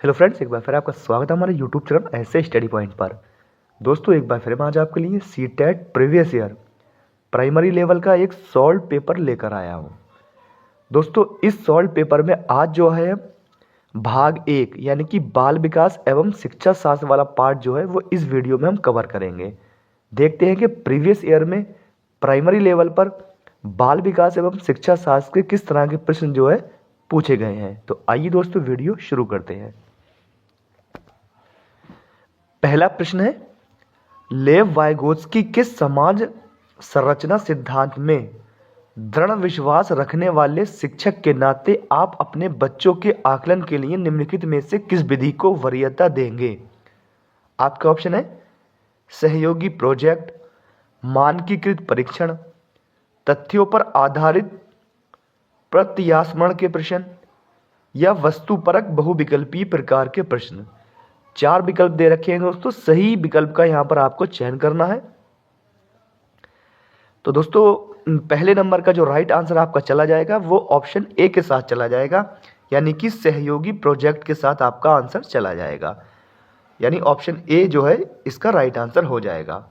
Hello friends, एक बार फिर आपका स्वागत है हमारे यूट्यूब चैनल ऐसे स्टडी पॉइंट पर। दोस्तों, एक बार फिर मैं आज आपके लिए CTET previous year primary level का एक सॉल्व पेपर लेकर आया हूँ। दोस्तों, इस सॉल्व पेपर में आज जो है भाग 1 यानी कि बाल विकास एवं शिक्षा शास्त्र वाला पार्ट जो है वो इस वीडियो में हम कवर करेंगे। देखते हैं कि प्रीवियस ईयर में प्राइमरी लेवल पर बाल विकास एवं शिक्षा शास्त्र के किस तरह के प्रश्न जो है पूछे गए हैं। तो आइए दोस्तों, वीडियो शुरू करते हैं। पहला प्रश्न है, लेव वाइगोत्स्की के समाज संरचना सिद्धांत में दृढ़ विश्वास रखने वाले शिक्षक के नाते आप अपने बच्चों के आकलन के लिए निम्नलिखित में से किस विधि को वरीयता देंगे। आपका ऑप्शन है सहयोगी प्रोजेक्ट, मानकीकृत परीक्षण, तथ्यों पर आधारित प्रत्यास्मरण के प्रश्न या वस्तुपरक बहुविकल्पीय प्रकार के प्रश्न। 4 विकल्प दे रखे हैं दोस्तों, सही विकल्प का यहां पर आपको चयन करना है। तो दोस्तों, पहले नंबर का जो राइट आंसर आपका चला जाएगा वो ऑप्शन ए के साथ चला जाएगा, यानी कि सहयोगी प्रोजेक्ट के साथ आपका आंसर चला जाएगा। यानी ऑप्शन ए जो है इसका राइट आंसर हो जाएगा।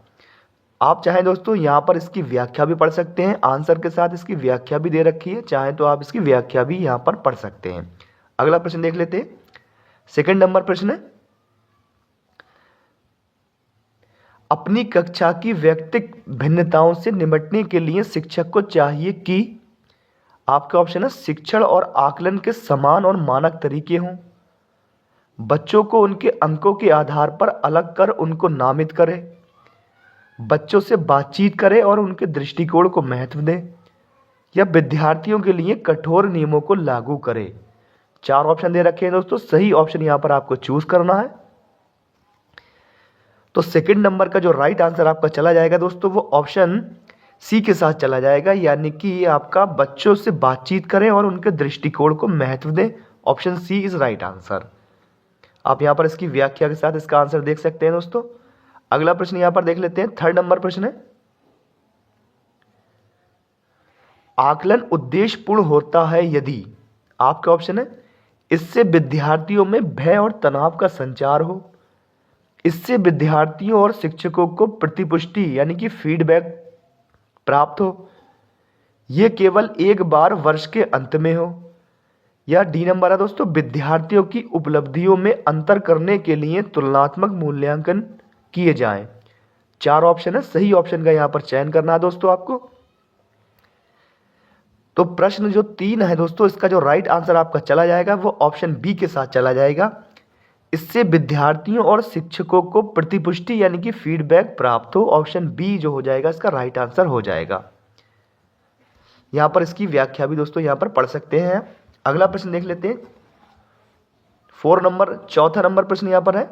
आप चाहें दोस्तों यहां पर इसकी व्याख्या भी पढ़ सकते हैं, आंसर के साथ इसकी व्याख्या भी दे रखी है, चाहें तो आप इसकी व्याख्या भी यहां पर पढ़ सकते हैं। अगला प्रश्न देख लेते हैं। सेकंड नंबर प्रश्न है, अपनी कक्षा की व्यक्तिक भिन्नताओं से निपटने के लिए शिक्षक को चाहिए कि आपका ऑप्शन है शिक्षण और आकलन के समान और मानक तरीके हों, बच्चों को उनके अंकों के आधार पर अलग कर उनको नामित करें, बच्चों से बातचीत करें और उनके दृष्टिकोण को महत्व दें, या विद्यार्थियों के लिए कठोर नियमों को लागू करें। 4 ऑप्शन दे रखे हैं दोस्तों, सही ऑप्शन यहां पर आपको चूज करना है। तो सेकंड नंबर का जो राइट आंसर आपका चला जाएगा दोस्तों वो ऑप्शन सी के साथ चला जाएगा, यानी कि आपका बच्चों से बातचीत करें और उनके दृष्टिकोण को महत्व दें। Option C is right answer. आप यहां पर इसकी व्याख्या के साथ इसका आंसर देख सकते हैं दोस्तों। अगला प्रश्न यहां पर देख लेते हैं। थर्ड नंबर प्रश्न है, आकलन उद्देश्यपूर्ण होता है यदि आपका ऑप्शन है इससे विद्यार्थियों में भय और तनाव का संचार हो, इससे विद्यार्थियों और शिक्षकों को प्रतिपुष्टि यानी कि फीडबैक प्राप्त हो, यह केवल एक बार वर्ष के अंत में हो, या डी नंबर है दोस्तों विद्यार्थियों की उपलब्धियों में अंतर करने के लिए तुलनात्मक मूल्यांकन किए जाएं। 4 ऑप्शन है, सही ऑप्शन का यहां पर चयन करना है दोस्तों आपको। तो प्रश्न जो 3 है दोस्तों, इसका जो राइट आंसर आपका चला जाएगा वो ऑप्शन बी के साथ चला जाएगा, इससे विद्यार्थियों और शिक्षकों को प्रतिपुष्टि यानी कि फीडबैक प्राप्त हो। ऑप्शन बी जो हो जाएगा इसका राइट आंसर हो जाएगा। यहां पर इसकी व्याख्या भी दोस्तों यहां पर पढ़ सकते हैं। अगला प्रश्न देख लेते हैं। 4 नंबर, चौथा नंबर प्रश्न यहां पर है,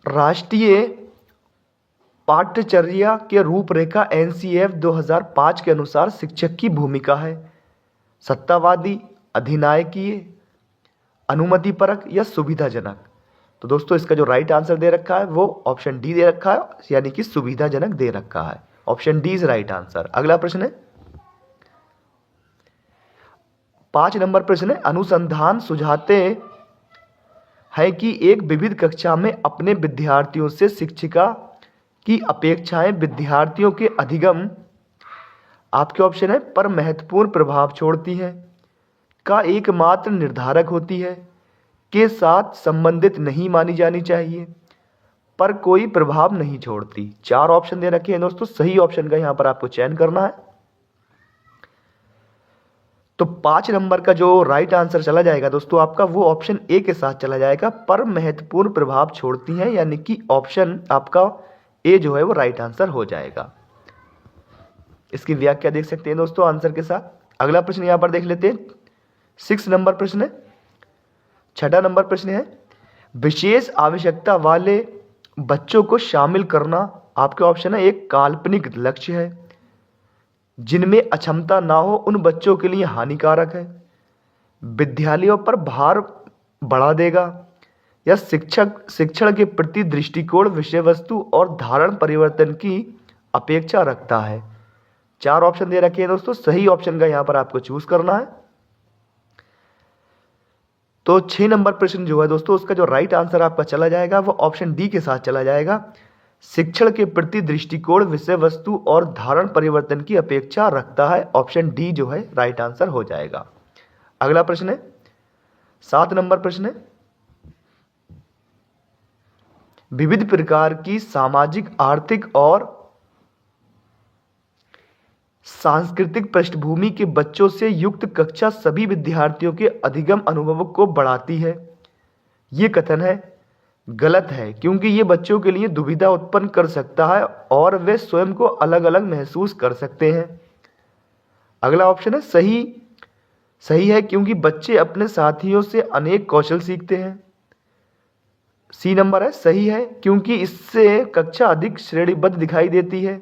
राष्ट्रीय पाठ्यचर्या के रूपरेखा एनसीएफ 2005 के अनुसार शिक्षक की भूमिका है सत्तावादी, अधिनायकीय, अनुमतिपरक या सुविधाजनक। तो दोस्तों इसका जो राइट आंसर दे रखा है वो ऑप्शन डी दे रखा है, यानी कि सुविधाजनक दे रखा है। Option D is right answer. अगला प्रश्न है 5 नंबर प्रश्न है, अनुसंधान सुझाते हैं कि एक विविध कक्षा में अपने विद्यार्थियों से शिक्षिका की अपेक्षाएं विद्यार्थियों के अधिगम आपके ऑप्शन है पर महत्वपूर्ण प्रभाव छोड़ती हैं, का एकमात्र निर्धारक होती है, के साथ संबंधित नहीं मानी जानी चाहिए, पर कोई प्रभाव नहीं छोड़ती। 4 ऑप्शन दे रखे हैं दोस्तों, सही ऑप्शन का यहां पर आपको चयन करना है। तो 5 नंबर का जो राइट आंसर चला जाएगा दोस्तों आपका वो ऑप्शन ए के साथ चला जाएगा, पर महत्वपूर्ण प्रभाव छोड़ती हैं, यानी कि ऑप्शन आपका ए जो है वो राइट आंसर हो जाएगा। इसकी व्याख्या देख सकते हैं दोस्तों आंसर के साथ। अगला प्रश्न यहां पर देख लेते हैं। 6 नंबर प्रश्न है, छठा नंबर प्रश्न है, विशेष आवश्यकता वाले बच्चों को शामिल करना आपके ऑप्शन है एक काल्पनिक लक्ष्य है, जिनमें अक्षमता ना हो उन बच्चों के लिए हानिकारक है, विद्यालयों पर भार बढ़ा देगा, या शिक्षण के प्रति दृष्टिकोण विषय वस्तु और धारण परिवर्तन की अपेक्षा रखता है। 4 ऑप्शन दे रखे हैं दोस्तों, सही ऑप्शन का यहां पर आपको चूज करना है। तो 6 नंबर प्रश्न जो है दोस्तों उसका जो राइट आंसर आपका चला जाएगा वो ऑप्शन डी के साथ चला जाएगा। शिक्षण के प्रति दृष्टिकोण विषय वस्तु और धारण परिवर्तन की अपेक्षा रखता है। ऑप्शन डी जो है राइट आंसर हो जाएगा। अगला प्रश्न है 7 नंबर प्रश्न है, विविध प्रकार की सामाजिक, आर्थिक और सांस्कृतिक पृष्ठभूमि के बच्चों से युक्त कक्षा सभी विद्यार्थियों के अधिगम अनुभव को बढ़ाती है। ये कथन है गलत है, क्योंकि ये बच्चों के लिए दुविधा उत्पन्न कर सकता है और वे स्वयं को अलग अलग महसूस कर सकते हैं। अगला ऑप्शन है सही है, क्योंकि बच्चे अपने साथियों से अनेक कौशल सीखते हैं। सी नंबर है सही है, क्योंकि इससे कक्षा अधिक श्रेणीबद्ध दिखाई देती है।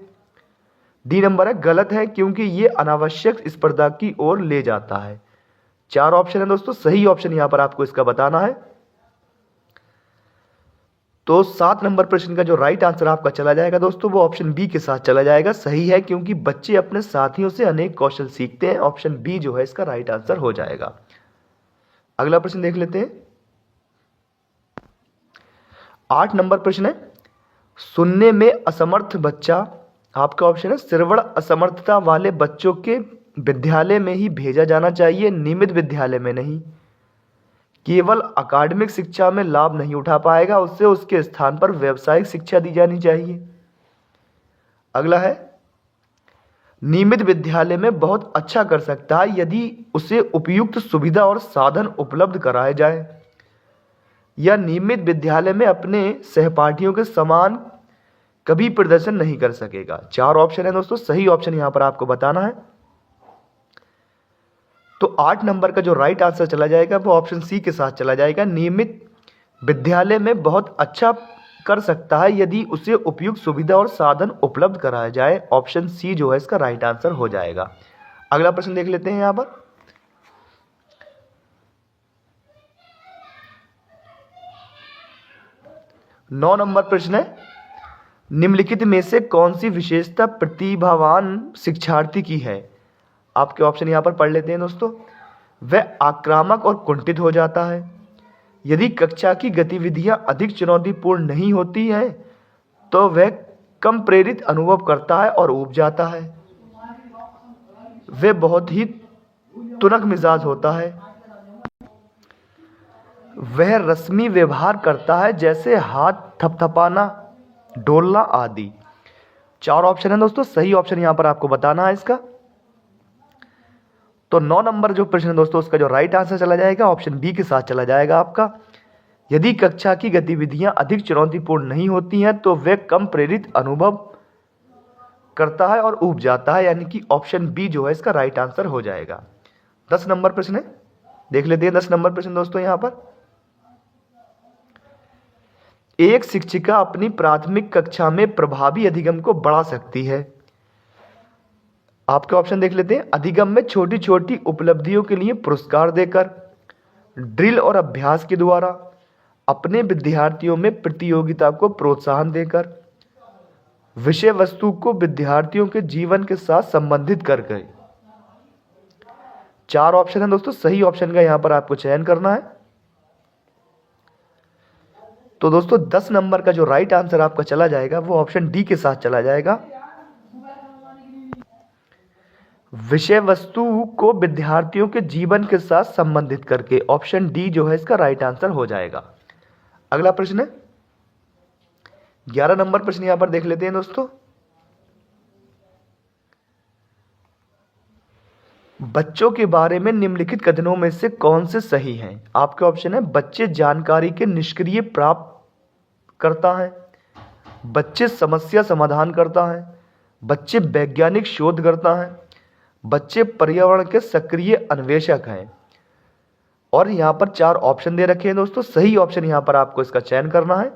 डी नंबर है गलत है, क्योंकि ये अनावश्यक स्पर्धा की ओर ले जाता है। 4 ऑप्शन है दोस्तों, सही ऑप्शन यहां पर आपको इसका बताना है। तो 7 नंबर प्रश्न का जो राइट आंसर आपका चला जाएगा दोस्तों वो ऑप्शन बी के साथ चला जाएगा। सही है, क्योंकि बच्चे अपने साथियों से अनेक कौशल सीखते हैं। ऑप्शन बी जो है इसका राइट आंसर हो जाएगा। अगला प्रश्न देख लेते हैं। 8 नंबर प्रश्न है, सुनने में असमर्थ बच्चा, आपका ऑप्शन है श्रवण असमर्थता वाले बच्चों के विद्यालय में ही भेजा जाना चाहिए, नियमित विद्यालय में नहीं। केवल अकादमिक शिक्षा में लाभ नहीं उठा पाएगा, उससे उसके स्थान पर व्यावसायिक शिक्षा दी जानी चाहिए। अगला है, नियमित विद्यालय में बहुत अच्छा कर सकता है यदि उसे उपयुक्त सुविधा और साधन उपलब्ध कराए जाए, या नियमित विद्यालय में अपने सहपाठियों के समान कभी प्रदर्शन नहीं कर सकेगा। 4 ऑप्शन है दोस्तों, सही ऑप्शन यहां पर आपको बताना है। तो 8 नंबर का जो राइट आंसर चला जाएगा वो ऑप्शन सी के साथ चला जाएगा। नियमित विद्यालय में बहुत अच्छा कर सकता है यदि उसे उपयुक्त सुविधा और साधन उपलब्ध कराया जाए। ऑप्शन सी जो है इसका राइट आंसर हो जाएगा। अगला प्रश्न देख लेते हैं यहां पर। नौ नंबर प्रश्न है, निम्नलिखित में से कौन सी विशेषता प्रतिभावान शिक्षार्थी की है। आपके ऑप्शन यहां पर पढ़ लेते हैं दोस्तों। वह आक्रामक और कुंठित हो जाता है यदि कक्षा की गतिविधियां अधिक चुनौतीपूर्ण नहीं होती हैं, तो वह कम प्रेरित अनुभव करता है और ऊब जाता है। वह बहुत ही तुनक मिजाज होता है। वह रस्मी व्यवहार करता है, जैसे हाथ थपथपाना, डोलना आदि। 4 ऑप्शन है दोस्तों, सही ऑप्शन यहां पर आपको बताना है इसका। तो 9 नंबर जो प्रश्न है दोस्तों उसका जो राइट आंसर चला जाएगा ऑप्शन बी के साथ चला जाएगा आपका। यदि कक्षा की गतिविधियां अधिक चुनौतीपूर्ण नहीं होती हैं तो वह कम प्रेरित अनुभव करता है और ऊब जाता है, यानी कि ऑप्शन बी जो है इसका राइट आंसर हो जाएगा। 10 नंबर प्रश्न है, देख लेते हैं 10 नंबर प्रश्न दोस्तों यहां पर। एक शिक्षिका अपनी प्राथमिक कक्षा में प्रभावी अधिगम को बढ़ा सकती है। आपके ऑप्शन देख लेते हैं। अधिगम में छोटी छोटी उपलब्धियों के लिए पुरस्कार देकर, ड्रिल और अभ्यास के द्वारा, अपने विद्यार्थियों में प्रतियोगिता को प्रोत्साहन देकर, विषय वस्तु को विद्यार्थियों के जीवन के साथ संबंधित कर गए। 4 ऑप्शन है दोस्तों, सही ऑप्शन का यहां पर आपको चयन करना है। तो दोस्तों 10 नंबर का जो राइट आंसर आपका चला जाएगा वो ऑप्शन डी के साथ चला जाएगा। विषय वस्तु को विद्यार्थियों के जीवन के साथ संबंधित करके, ऑप्शन डी जो है इसका राइट आंसर हो जाएगा। अगला प्रश्न है 11 नंबर प्रश्न यहां पर देख लेते हैं दोस्तों। बच्चों के बारे में निम्नलिखित कथनों में से कौन से सही हैं। आपके ऑप्शन है, बच्चे जानकारी के निष्क्रिय प्राप्त करता है, बच्चे समस्या समाधान करता है, बच्चे वैज्ञानिक शोध करता है, बच्चे पर्यावरण के सक्रिय अन्वेषक हैं। और यहां पर 4 ऑप्शन दे रखे हैं दोस्तों, सही ऑप्शन यहां पर आपको इसका चयन करना है।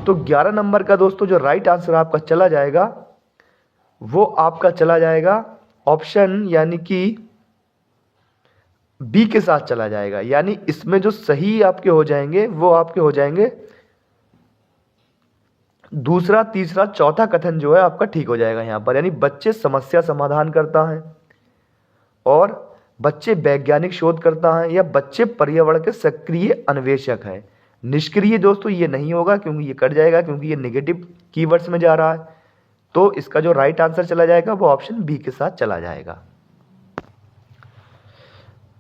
तो 11 नंबर का दोस्तों जो राइट आंसर आपका चला जाएगा वो आपका चला जाएगा ऑप्शन यानी कि बी के साथ चला जाएगा। यानी इसमें जो सही आपके हो जाएंगे वो आपके हो जाएंगे दूसरा, तीसरा, चौथा कथन जो है आपका ठीक हो जाएगा यहां पर। यानी बच्चे समस्या समाधान करता है और बच्चे वैज्ञानिक शोधकर्ता हैं, या बच्चे पर्यावरण के सक्रिय अन्वेषक हैं। निष्क्रिय दोस्तों ये नहीं होगा, क्योंकि ये कट जाएगा, क्योंकि ये नेगेटिव कीवर्ड्स में जा रहा है। तो इसका जो राइट आंसर चला जाएगा वो ऑप्शन बी के साथ चला जाएगा।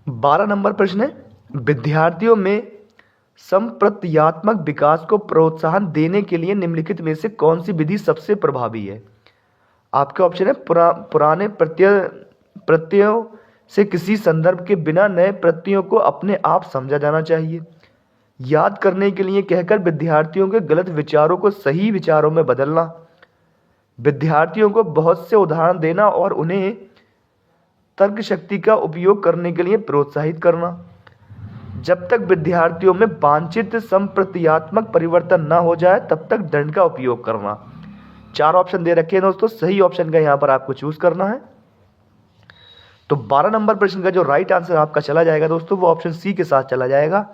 12 नंबर प्रश्न है, विद्यार्थियों में संप्रत्यात्मक विकास को प्रोत्साहन देने के लिए निम्नलिखित में से कौन सी विधि सबसे प्रभावी है? आपके ऑप्शन है पुराने प्रत्ययों से किसी संदर्भ के बिना नए प्रत्ययों को अपने आप समझा जाना चाहिए, याद करने के लिए कहकर विद्यार्थियों के गलत विचारों को सही विचारों में बदलना, विद्यार्थियों को बहुत से उदाहरण देना और उन्हें तर्क शक्ति का उपयोग करने के लिए प्रोत्साहित करना, जब तक विद्यार्थियों में वांछित संप्रत्यात्मक परिवर्तन न हो जाए तब तक दंड का उपयोग करना। 4 ऑप्शन दे रखे हैं दोस्तों, सही ऑप्शन का यहाँ पर आपको चूज करना है। तो 12 नंबर प्रश्न का जो राइट आंसर आपका चला जाएगा दोस्तों वो ऑप्शन सी के साथ चला जाएगा,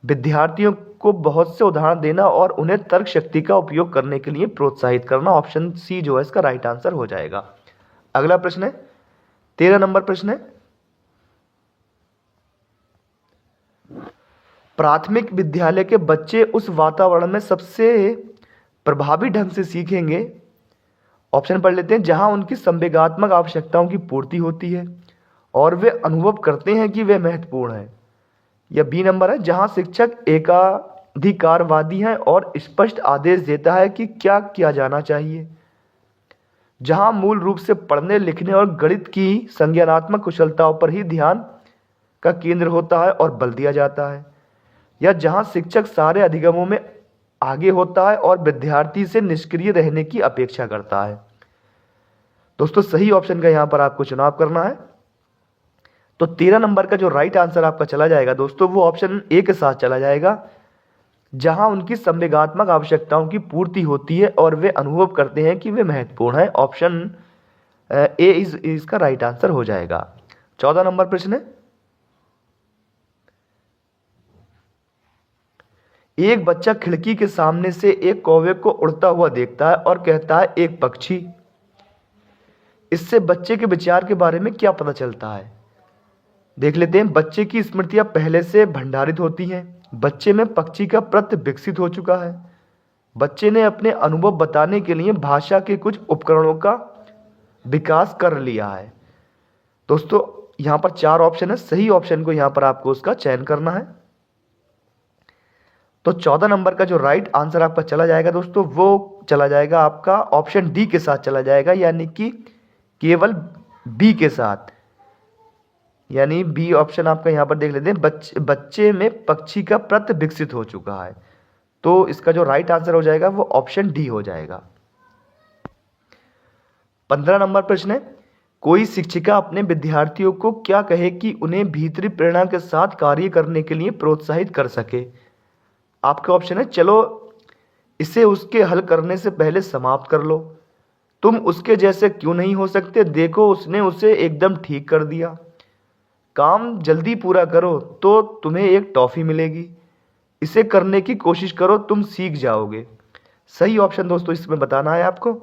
विद्यार्थियों को बहुत से उदाहरण देना और उन्हें तर्क शक्ति का उपयोग करने के लिए प्रोत्साहित करना। ऑप्शन सी जो है इसका राइट आंसर हो जाएगा। अगला प्रश्न है 13 नंबर प्रश्न है, प्राथमिक विद्यालय के बच्चे उस वातावरण में सबसे प्रभावी ढंग से सीखेंगे, ऑप्शन पढ़ लेते हैं, जहां उनकी संवेगात्मक आवश्यकताओं की पूर्ति होती है और वे अनुभव करते हैं कि वे महत्वपूर्ण हैं। या बी नंबर है, जहां शिक्षक एकाधिकारवादी है और स्पष्ट आदेश देता है कि क्या किया जाना चाहिए, जहां मूल रूप से पढ़ने लिखने और गणित की संज्ञानात्मक कुशलताओं पर ही ध्यान का केंद्र होता है और बल दिया जाता है, या जहां शिक्षक सारे अधिगमों में आगे होता है और विद्यार्थी से निष्क्रिय रहने की अपेक्षा करता है। दोस्तों सही ऑप्शन का यहां पर आपको चुनाव करना है। तो 13 नंबर का जो राइट आंसर आपका चला जाएगा दोस्तों वो ऑप्शन ए के साथ चला जाएगा, जहां उनकी संवेगात्मक आवश्यकताओं की पूर्ति होती है और वे अनुभव करते हैं कि वे महत्वपूर्ण है। ऑप्शन ए इसका राइट आंसर हो जाएगा। 14 नंबर प्रश्न है, एक बच्चा खिड़की के सामने से एक कौवे को उड़ता हुआ देखता है और कहता है एक पक्षी। इससे बच्चे के विचार के बारे में क्या पता चलता है? देख लेते हैं। बच्चे की स्मृतियां पहले से भंडारित होती हैं, बच्चे में पक्षी का प्रत्य विकसित हो चुका है, बच्चे ने अपने अनुभव बताने के लिए भाषा के कुछ उपकरणों का विकास कर लिया है। दोस्तों यहां पर 4 ऑप्शन है, सही ऑप्शन को यहां पर आपको उसका चयन करना है। तो 14 नंबर का जो राइट आंसर आपका चला जाएगा दोस्तों वो चला जाएगा आपका ऑप्शन डी के साथ चला जाएगा, यानी कि केवल बी के साथ, यानी बी ऑप्शन आपका यहां पर देख लेते हैं, बच्चे में पक्षी का प्रत्य विकसित हो चुका है। तो इसका जो राइट आंसर हो जाएगा वो ऑप्शन डी हो जाएगा। 15 नंबर प्रश्न है, कोई शिक्षिका अपने विद्यार्थियों को क्या कहे कि उन्हें भीतरी प्रेरणा के साथ कार्य करने के लिए प्रोत्साहित कर सके? आपका ऑप्शन है, चलो इसे उसके हल करने से पहले समाप्त कर लो, तुम उसके जैसे क्यों नहीं हो सकते, देखो उसने उसे एकदम ठीक कर दिया, काम जल्दी पूरा करो तो तुम्हें एक टॉफी मिलेगी, इसे करने की कोशिश करो तुम सीख जाओगे। सही ऑप्शन दोस्तों इसमें बताना है आपको।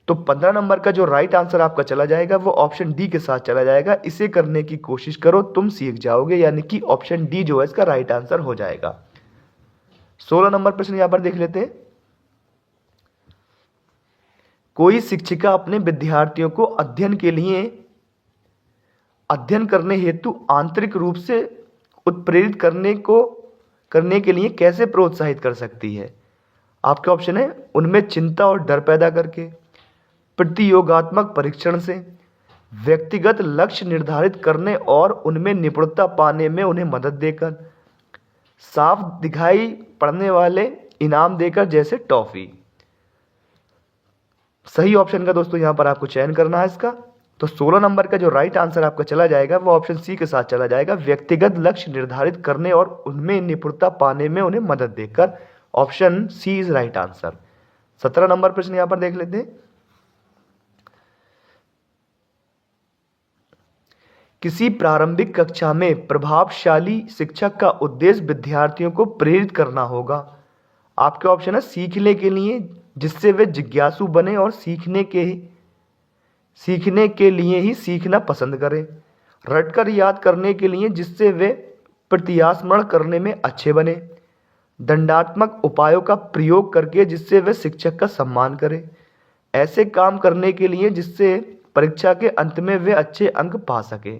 तो 15 नंबर का जो राइट आंसर आपका चला जाएगा वो ऑप्शन डी के साथ चला जाएगा, इसे करने की कोशिश करो तुम सीख जाओगे, यानी कि ऑप्शन डी जो है इसका राइट आंसर हो जाएगा। 16 नंबर प्रश्न यहां पर देख लेते हैं, कोई शिक्षिका अपने विद्यार्थियों को अध्ययन करने हेतु आंतरिक रूप से उत्प्रेरित करने के लिए कैसे प्रोत्साहित कर सकती है? आपके ऑप्शन है, उनमें चिंता और डर पैदा करके, प्रतियोगात्मक परीक्षण से, व्यक्तिगत लक्ष्य निर्धारित करने और उनमें निपुणता पाने में उन्हें मदद देकर, साफ दिखाई पड़ने वाले इनाम देकर जैसे टॉफी। सही ऑप्शन का दोस्तों यहां पर आपको चयन करना है इसका। तो 16 नंबर का जो राइट आंसर आपका चला जाएगा वो ऑप्शन सी के साथ चला जाएगा, व्यक्तिगत लक्ष्य निर्धारित करने और उनमें निपुणता पाने में उन्हें मदद देकर। Option C is right answer. 17 नंबर प्रश्न यहां पर देख लेते हैं, किसी प्रारंभिक कक्षा में प्रभावशाली शिक्षक का उद्देश्य विद्यार्थियों को प्रेरित करना होगा। आपके ऑप्शन है, सीखने के लिए जिससे वे जिज्ञासु बने और सीखने के लिए ही सीखना पसंद करें, रटकर याद करने के लिए जिससे वे प्रत्यास्मरण करने में अच्छे बने, दंडात्मक उपायों का प्रयोग करके जिससे वे शिक्षक का सम्मान करें, ऐसे काम करने के लिए जिससे परीक्षा के अंत में वे अच्छे अंक पा सके।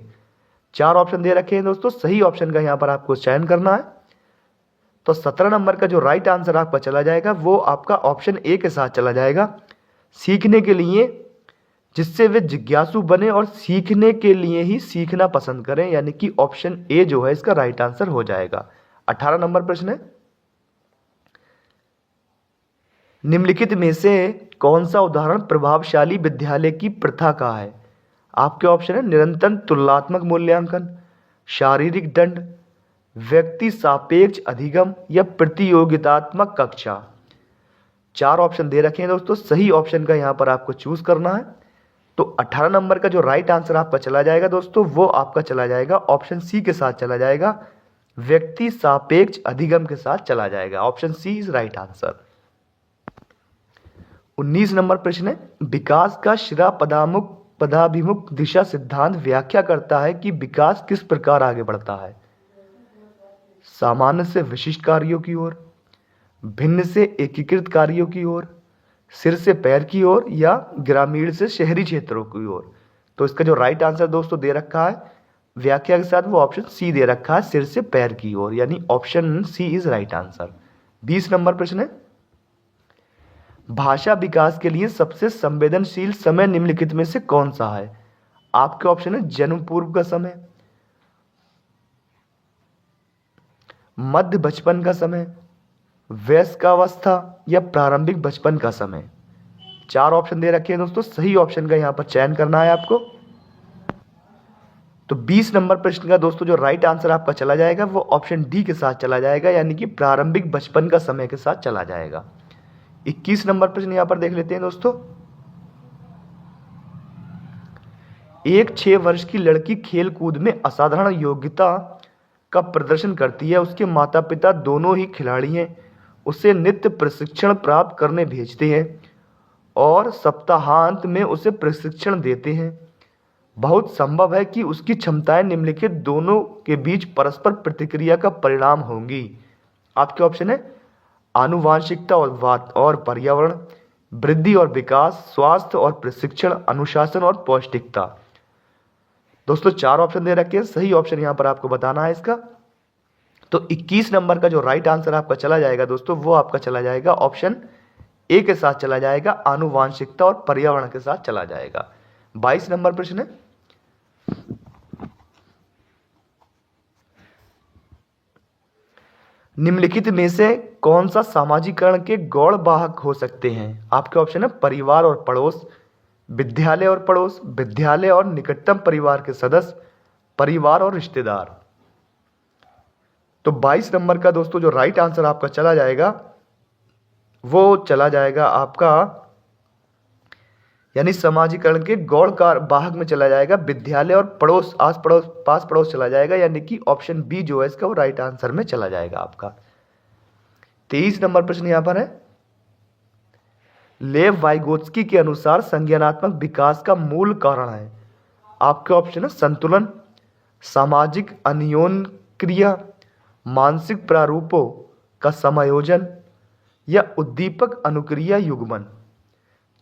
4 ऑप्शन दे रखे हैं दोस्तों, सही ऑप्शन का यहाँ पर आपको चयन करना है। तो 17 नंबर का जो राइट आंसर आपका चला जाएगा वो आपका ऑप्शन ए के साथ चला जाएगा, सीखने के लिए जिससे वे जिज्ञासु बने और सीखने के लिए ही सीखना पसंद करें, यानी कि ऑप्शन ए जो है इसका राइट आंसर हो जाएगा। 18 नंबर प्रश्न है, निम्नलिखित में से कौन सा उदाहरण प्रभावशाली विद्यालय की प्रथा का है? आपके ऑप्शन है निरंतर तुलनात्मक मूल्यांकन, शारीरिक दंड, व्यक्ति सापेक्ष अधिगम या प्रतियोगितात्मक कक्षा। 4 ऑप्शन दे रखे हैं दोस्तों, सही ऑप्शन का यहाँ पर आपको चूज करना है। तो 18 नंबर का जो राइट आंसर आपका चला जाएगा दोस्तों वो आपका चला जाएगा ऑप्शन सी के साथ चला जाएगा, व्यक्ति सापेक्ष अधिगम के साथ चला जाएगा। Option C is right answer. 19 नंबर प्रश्न है, विकास का शिरा पदाभिमुख दिशा सिद्धांत व्याख्या करता है कि विकास किस प्रकार आगे बढ़ता है? सामान्य से विशिष्ट कार्यों की ओर, भिन्न से एकीकृत कार्यों की ओर, सिर से पैर की ओर या ग्रामीण से शहरी क्षेत्रों की ओर। तो इसका जो राइट आंसर दोस्तों दे रखा है व्याख्या के साथ वो ऑप्शन सी दे रखा है, सिर से पैर की ओर, यानी option C is right answer. 20 नंबर प्रश्न है, भाषा विकास के लिए सबसे संवेदनशील समय निम्नलिखित में से कौन सा है? आपके ऑप्शन है जन्म पूर्व का समय, मध्य बचपन का समय, वयस्कावस्था या प्रारंभिक बचपन का समय। 4 ऑप्शन दे रखे हैं दोस्तों, सही ऑप्शन का यहां पर चयन करना है आपको। तो 20 नंबर प्रश्न का दोस्तों जो राइट आंसर आपका चला जाएगा वो ऑप्शन डी के साथ चला जाएगा, यानी कि प्रारंभिक बचपन का समय के साथ चला जाएगा। 21 नंबर प्रश्न यहां पर देख लेते हैं दोस्तों, एक 6 वर्ष की लड़की खेल कूद में असाधारण योग्यता का प्रदर्शन करती है, उसके माता पिता दोनों ही खिलाड़ी हैं, उसे नित्य प्रशिक्षण प्राप्त करने भेजते हैं और सप्ताहांत में उसे प्रशिक्षण देते हैं। बहुत संभव है कि उसकी क्षमताएं निम्नलिखित दोनों के बीच परस्पर प्रतिक्रिया का परिणाम होंगी। आपके ऑप्शन है आनुवांशिकता और पर्यावरण, वृद्धि और विकास, स्वास्थ्य और प्रशिक्षण, अनुशासन और पौष्टिकता। दोस्तों 4 ऑप्शन दे रखे हैं, सही ऑप्शन यहां पर आपको बताना है इसका। तो 21 नंबर का जो राइट आंसर आपका चला जाएगा दोस्तों वो आपका चला जाएगा ऑप्शन ए के साथ चला जाएगा, आनुवांशिकता और पर्यावरण के साथ चला जाएगा। 22 नंबर प्रश्न है, निम्नलिखित में से कौन सा सामाजिकरण के गौण वाहक हो सकते हैं? आपके ऑप्शन है परिवार और पड़ोस, विद्यालय और पड़ोस, विद्यालय और निकटतम परिवार के सदस्य, परिवार और रिश्तेदार। तो 22 नंबर का दोस्तों जो राइट आंसर आपका चला जाएगा वो चला जाएगा आपका, यानी सामाजिकरण के गौण वाहक में चला जाएगा विद्यालय और पड़ोस, आस पड़ोस, पास पड़ोस चला जाएगा, यानी कि ऑप्शन बी जो है इसका वो राइट आंसर में चला जाएगा आपका। 23 नंबर प्रश्न यहां पर है, लेव वाइगोत्स्की के अनुसार संज्ञानात्मक विकास का मूल कारण है। आपके ऑप्शन है संतुलन, सामाजिक अन्योन्क्रिया, मानसिक प्रारूपों का समायोजन या उद्दीपक अनुक्रिया युग्मन।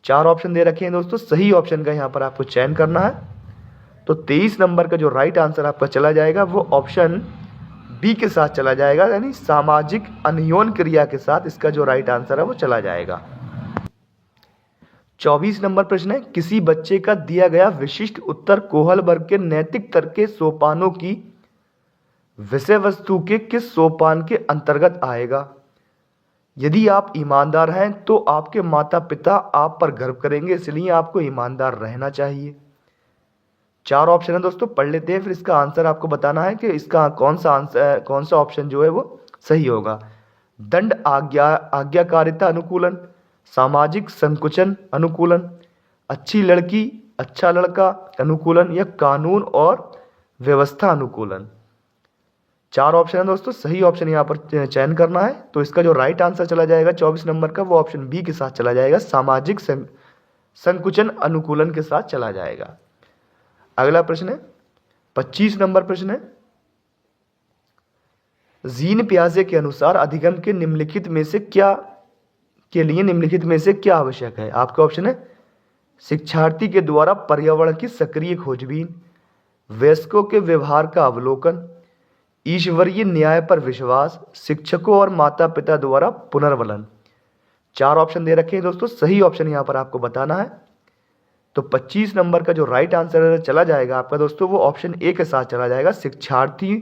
4 ऑप्शन दे रखे हैं दोस्तों, सही ऑप्शन का यहां पर आपको चयन करना है। तो 23 नंबर का जो राइट आंसर आपका चला जाएगा वो ऑप्शन बी के साथ चला जाएगा, यानी सामाजिक अन्योन क्रिया के साथ इसका जो राइट आंसर है वो चला जाएगा। 24 नंबर प्रश्न है, किसी बच्चे का दिया गया विशिष्ट उत्तर कोहल वर्ग के नैतिक तर्क के सोपानों की विषय वस्तु के किस सोपान के अंतर्गत आएगा? यदि आप ईमानदार हैं तो आपके माता पिता आप पर गर्व करेंगे, इसलिए आपको ईमानदार रहना चाहिए। 4 ऑप्शन है दोस्तों, पढ़ लेते हैं, फिर इसका आंसर आपको बताना है कि इसका कौन सा ऑप्शन जो है वो सही होगा। दंड आज्ञाकारिता अनुकूलन, सामाजिक संकुचन अनुकूलन, अच्छी लड़की अच्छा लड़का अनुकूलन या कानून और व्यवस्था अनुकूलन। 4 ऑप्शन है दोस्तों, सही ऑप्शन यहाँ पर चयन करना है। तो इसका जो राइट आंसर चला जाएगा 24 नंबर का वो ऑप्शन बी के साथ चला जाएगा, सामाजिक संकुचन अनुकूलन के साथ चला जाएगा। अगला प्रश्न है, 25 नंबर प्रश्न है, जीन पियाजे के अनुसार अधिगम के निम्नलिखित में से क्या आवश्यक है? आपका ऑप्शन है शिक्षार्थी के द्वारा पर्यावरण की सक्रिय खोजबीन, वयस्कों के व्यवहार का अवलोकन, ईश्वरीय न्याय पर विश्वास, शिक्षकों और माता पिता द्वारा पुनर्वलन। 4 ऑप्शन दे रखे हैं दोस्तों, सही ऑप्शन यहां पर आपको बताना है। तो 25 नंबर का जो राइट आंसर चला जाएगा आपका दोस्तों, वो ऑप्शन ए के साथ चला जाएगा, शिक्षार्थी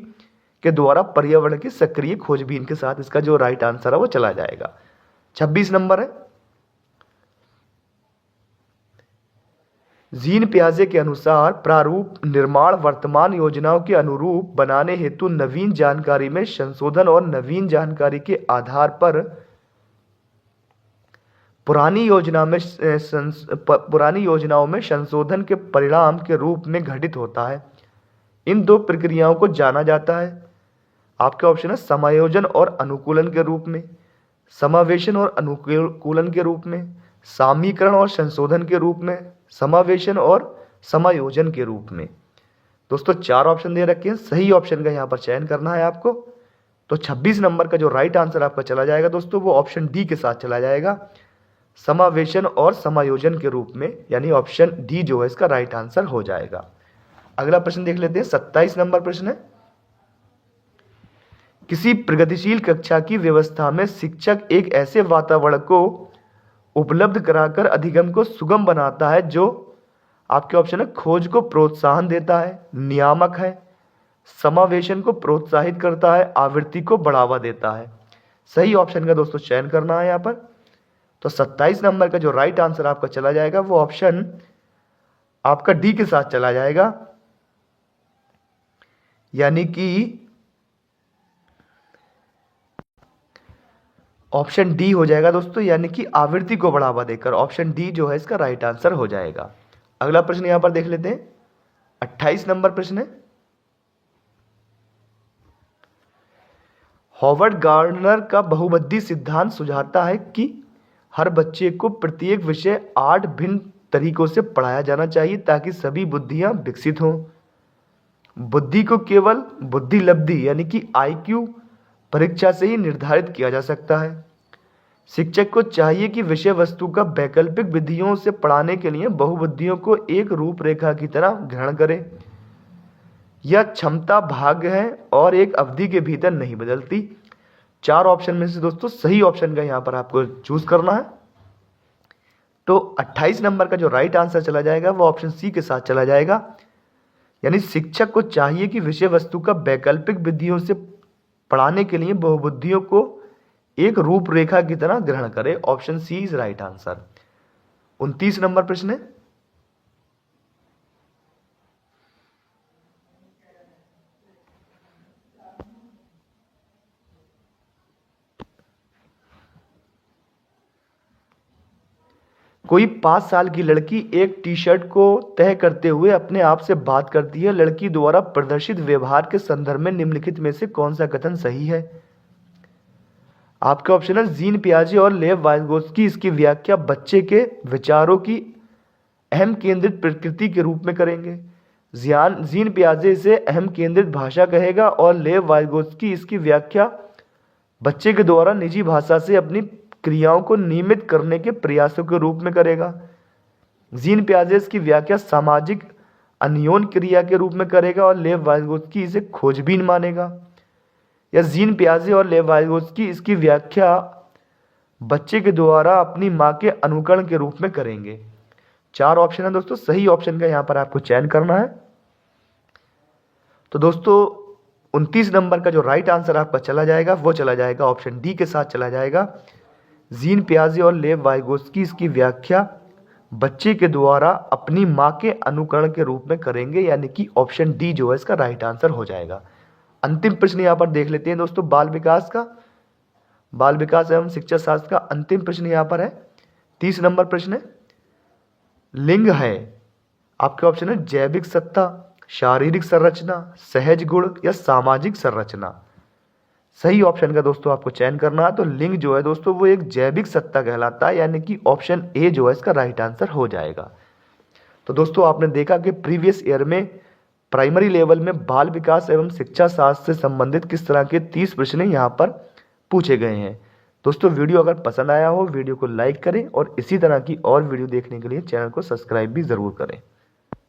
के द्वारा पर्यावरण की सक्रिय खोजबीन के साथ इसका जो राइट आंसर है वो चला जाएगा। 26 नंबर है, जीन पियाजे के अनुसार प्रारूप निर्माण वर्तमान योजनाओं के अनुरूप बनाने हेतु नवीन जानकारी में संशोधन और नवीन जानकारी के आधार पर पुरानी योजनाओं में संशोधन के परिणाम के रूप में घटित होता है। इन 2 प्रक्रियाओं को जाना जाता है। आपके ऑप्शन है समायोजन और अनुकूलन के रूप में, समावेशन और अनुकूलन के रूप में, सामीकरण और संशोधन के रूप में, समावेशन और समायोजन के रूप में। दोस्तों 4 ऑप्शन दे रखे हैं, सही ऑप्शन का यहाँ पर चयन करना है आपको। तो 26 नंबर का जो राइट आंसर आपका चला जाएगा दोस्तों, वो ऑप्शन डी के साथ चला जाएगा, समावेशन और समायोजन के रूप में, यानी ऑप्शन डी जो है इसका राइट आंसर हो जाएगा। अगला प्रश्न देख लेते हैं, 27 नंबर प्रश्न है, किसी प्रगतिशील कक्षा की व्यवस्था में शिक्षक एक ऐसे वातावरण को उपलब्ध कराकर अधिगम को सुगम बनाता है जो आपके ऑप्शन है खोज को प्रोत्साहन देता है, नियामक है, समावेशन को प्रोत्साहित करता है, आवृत्ति को बढ़ावा देता है। सही ऑप्शन का दोस्तों चयन करना है यहाँ पर। तो 27 नंबर का जो राइट आंसर आपका चला जाएगा वो ऑप्शन आपका डी के साथ चला जाएगा, यानी कि ऑप्शन डी हो जाएगा दोस्तों, यानी कि आवृत्ति को बढ़ावा देकर। ऑप्शन डी जो है इसका राइट आंसर हो जाएगा। अगला प्रश्न यहां पर देख लेते हैं, 28 नंबर प्रश्न है, हॉवर्ड गार्डनर का बहुबुद्धि सिद्धांत सुझाता है कि हर बच्चे को प्रत्येक विषय 8 भिन्न तरीकों से पढ़ाया जाना चाहिए ताकि सभी बुद्धियां विकसित हों। बुद्धि को केवल बुद्धि लब्धि यानी कि IQ परीक्षा से ही निर्धारित किया जा सकता है। शिक्षक को चाहिए कि विषय वस्तु का वैकल्पिक विधियों से पढ़ाने के लिए बहुबुद्धियों को एक रूपरेखा की तरह ग्रहण करे। यह क्षमता भाग्य है और एक अवधि के भीतर नहीं बदलती। 4 ऑप्शन में से दोस्तों सही ऑप्शन का यहां पर आपको चूज करना है। तो 28 नंबर का जो राइट आंसर चला जाएगा वो ऑप्शन सी के साथ चला जाएगा, यानी शिक्षक को चाहिए कि विषय वस्तु का वैकल्पिक विधियों से पढ़ाने के लिए बहुबुद्धियों को एक रूपरेखा की तरह ग्रहण करे। Option C is right answer. 29 नंबर प्रश्न है, कोई 5 साल की लड़की एक टी शर्ट को तय करते हुए अपने आप से बात करती है। लड़की द्वारा प्रदर्शित व्यवहार के संदर्भ में निम्नलिखित में से कौन सा कथन सही है? आपका ऑप्शन है जीन पियाजे और लेव वाइगोत्स्की इसकी व्याख्या बच्चे के विचारों की अहम केंद्रित प्रकृति के रूप में करेंगे। जीन पियाजे इसे अहम केंद्रित भाषा कहेगा और लेव वाइगोत्स्की इसकी व्याख्या बच्चे के द्वारा निजी भाषा से अपनी क्रियाओं को नियमित करने के प्रयासों के रूप में करेगा। जीन पियाजे इसकी व्याख्या सामाजिक अन्योन क्रिया के रूप में करेगा और लेव वाइगोत्स्की इसे खोजबीन मानेगा। या जीन पियाजे और लेव वाइगोत्स्की इसकी व्याख्या बच्चे के द्वारा अपनी मां के अनुकरण के रूप में करेंगे। 4 ऑप्शन है दोस्तों, सही ऑप्शन का यहां पर आपको चयन करना है। तो दोस्तों 29 नंबर का जो राइट आंसर आपका चला जाएगा वो चला जाएगा ऑप्शन डी के साथ चला जाएगा। जीन पियाजे और लेव वाइगोत्स्की इसकी व्याख्या बच्चे के द्वारा अपनी मां के अनुकरण के रूप में करेंगे, यानी कि ऑप्शन डी जो है इसका राइट आंसर हो जाएगा। अंतिम प्रश्न यहां पर देख लेते हैं दोस्तों, बाल विकास एवं शिक्षा शास्त्र का अंतिम प्रश्न यहां पर है। 30 नंबर प्रश्न है, लिंग है आपके ऑप्शन है जैविक सत्ता, शारीरिक संरचना, सहज गुण या सामाजिक संरचना। सही ऑप्शन का दोस्तों आपको चयन करना है। तो लिंग जो है दोस्तों वो एक जैविक सत्ता कहलाता है, यानी कि ऑप्शन ए जो है इसका राइट आंसर हो जाएगा। तो दोस्तों आपने देखा कि प्रीवियस ईयर में प्राइमरी लेवल में बाल विकास एवं शिक्षा शास्त्र से संबंधित किस तरह के 30 प्रश्न यहाँ पर पूछे गए हैं। दोस्तों वीडियो अगर पसंद आया हो वीडियो को लाइक करें और इसी तरह की और वीडियो देखने के लिए चैनल को सब्सक्राइब भी ज़रूर करें।